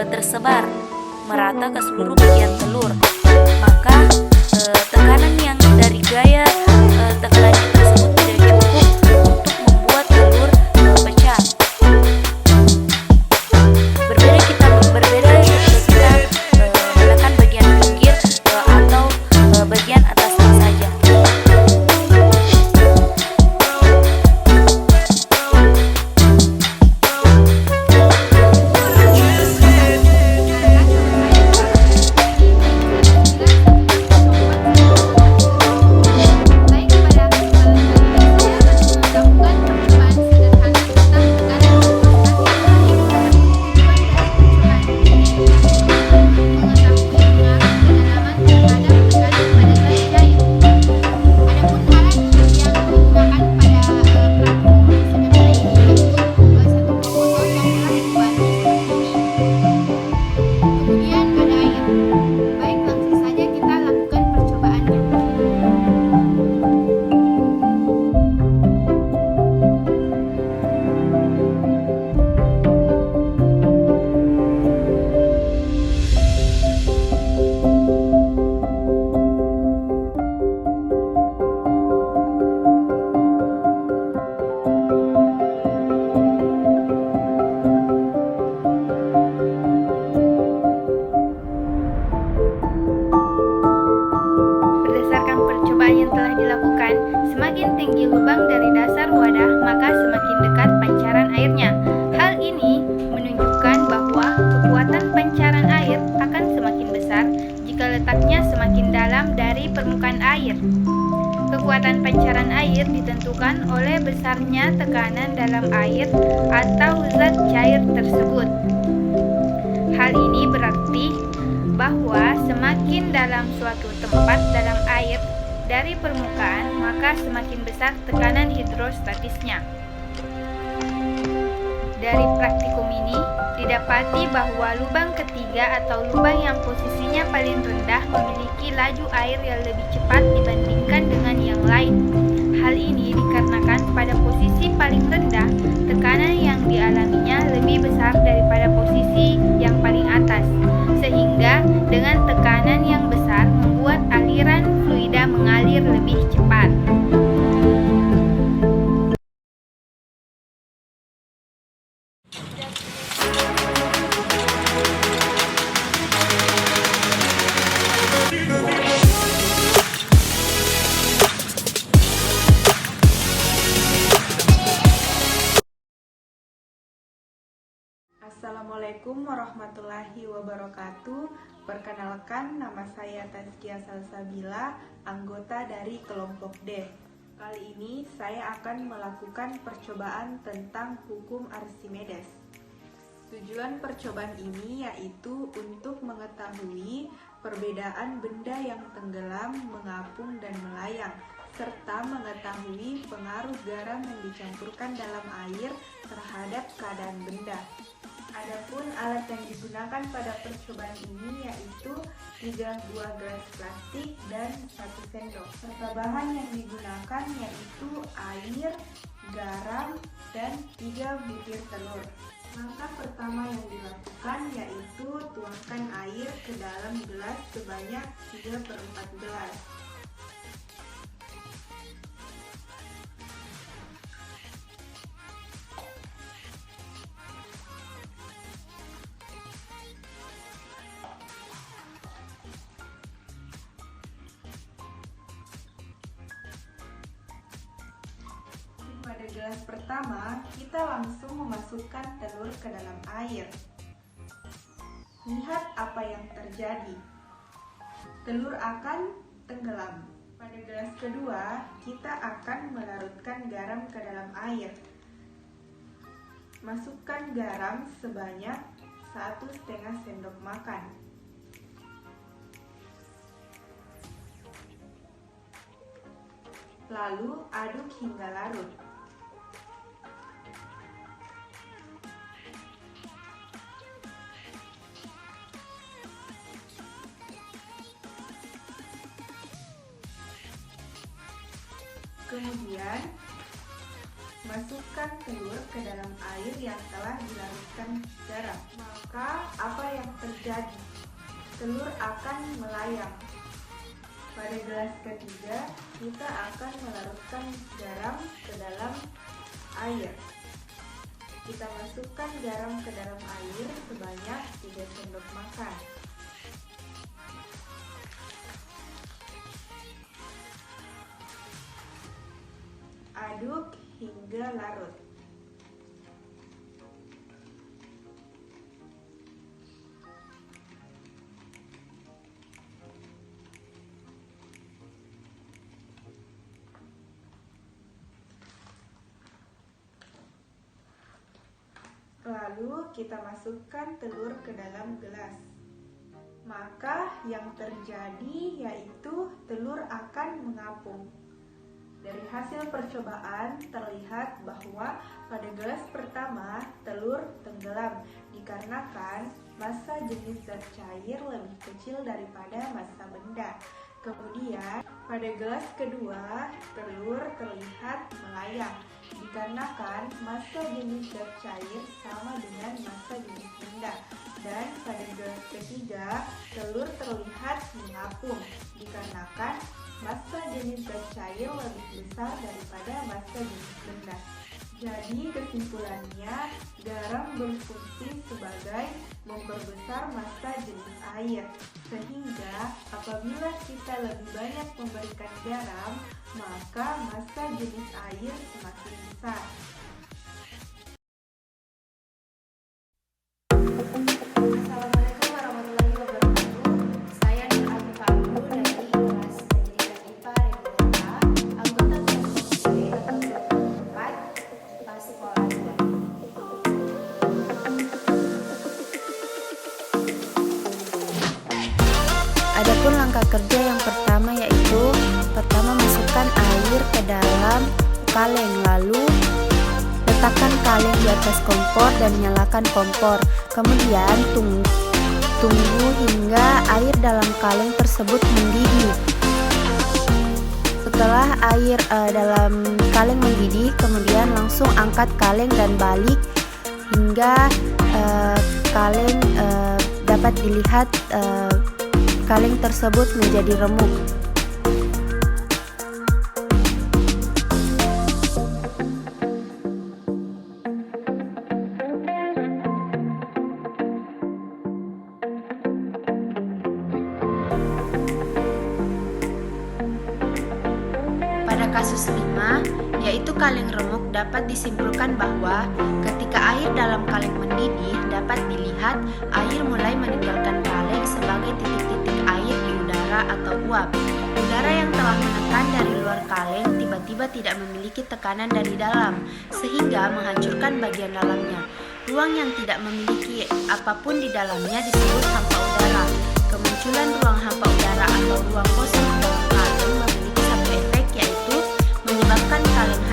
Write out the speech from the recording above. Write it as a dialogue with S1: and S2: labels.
S1: tersebar merata ke seluruh bagian telur. Maka tekanan yang dari gaya tekanan tersebut tidak cukup untuk membuat telur pecah. Berbeda ketika kita menekan bagian pinggir atau bagian atasnya saja. Yang telah dilakukan, semakin tinggi lubang dari dasar wadah, maka semakin dekat pancaran airnya. Hal ini menunjukkan bahwa kekuatan pancaran air akan semakin besar jika letaknya semakin dalam dari permukaan air. Kekuatan pancaran air ditentukan oleh besarnya tekanan dalam air atau zat cair tersebut. Hal ini berarti bahwa semakin dalam suatu tempat dalam air dari permukaan, maka semakin besar tekanan hidrostatisnya. Dari praktikum ini, didapati bahwa lubang ketiga atau lubang yang posisinya paling rendah memiliki laju air yang lebih cepat dibandingkan dengan yang lain. Hal ini dikarenakan pada posisi paling rendah, tekanan yang dialaminya lebih besar daripada posisi yang paling atas, sehingga dengan tekanan yang besar membuat aliran fluida mengalir lebih cepat.
S2: Assalamualaikum warahmatullahi wabarakatuh. Perkenalkan, nama saya Tazkia Salsabila, anggota dari kelompok D. Kali ini saya akan melakukan percobaan tentang hukum Archimedes. Tujuan percobaan ini yaitu untuk mengetahui perbedaan benda yang tenggelam, mengapung, dan melayang, serta mengetahui pengaruh garam yang dicampurkan dalam air terhadap keadaan benda. Adapun alat yang digunakan pada percobaan ini yaitu 3 buah gelas plastik dan 1 sendok. Serta bahan yang digunakan yaitu air, garam, dan 3 butir telur. Langkah pertama yang dilakukan yaitu tuangkan air ke dalam gelas sebanyak 3/4 gelas. Pada gelas pertama, kita langsung memasukkan telur ke dalam air. Lihat apa yang terjadi. Telur akan tenggelam. Pada gelas kedua, kita akan melarutkan garam ke dalam air. Masukkan garam sebanyak 1,5 sendok makan. Lalu aduk hingga larut. Kemudian, masukkan telur ke dalam air yang telah dilarutkan garam. Maka, apa yang terjadi? Telur akan melayang. Pada gelas ketiga, kita akan melarutkan garam ke dalam air. Kita masukkan garam ke dalam air sebanyak 3 sendok makan. Aduk hingga larut. Lalu kita masukkan telur ke dalam gelas. Maka yang terjadi yaitu telur akan mengapung. Dari hasil percobaan terlihat bahwa pada gelas pertama telur tenggelam dikarenakan massa jenis zat cair lebih kecil daripada massa benda. Kemudian pada gelas kedua telur terlihat melayang dikarenakan massa jenis zat cair sama dengan massa jenis benda. Dan pada gelas ketiga telur terlihat mengapung dikarenakan massa jenis zat cair lebih besar daripada massa jenis benda. Jadi kesimpulannya, garam berfungsi sebagai memperbesar massa jenis air. Sehingga apabila kita lebih banyak memberikan garam, maka massa jenis air semakin besar.
S1: Assalamualaikum warahmatullahi wabarakatuh. Saya Nur Atifah Abdul dari kelas Pendidikan IPA Reguler A, anggota kelompok B atau kelompok 4, Sekolah 2. Adapun langkah kerja yang pertama yaitu masukkan air ke dalam kaleng, lalu letakkan kaleng di atas kompor dan nyalakan kompor. Kemudian tunggu hingga air dalam kaleng tersebut mendidih. Setelah air dalam kaleng mendidih, kemudian langsung angkat kaleng dan balik hingga kaleng dapat dilihat kaleng tersebut menjadi remuk. Pada kasus 5, yaitu kaleng remuk, dapat disimpulkan bahwa ketika air dalam kaleng mendidih, dapat dilihat air mulai meninggalkan kaleng sebagai titik-titik air di udara atau uap. Udara yang telah menekan dari luar kaleng tiba-tiba tidak memiliki tekanan dari dalam, sehingga menghancurkan bagian dalamnya. Ruang yang tidak memiliki apapun di dalamnya disebut hampa udara. Kemunculan ruang hampa udara atau ruang kosong dalam kaleng memiliki satu efek, yaitu menyebabkan kaleng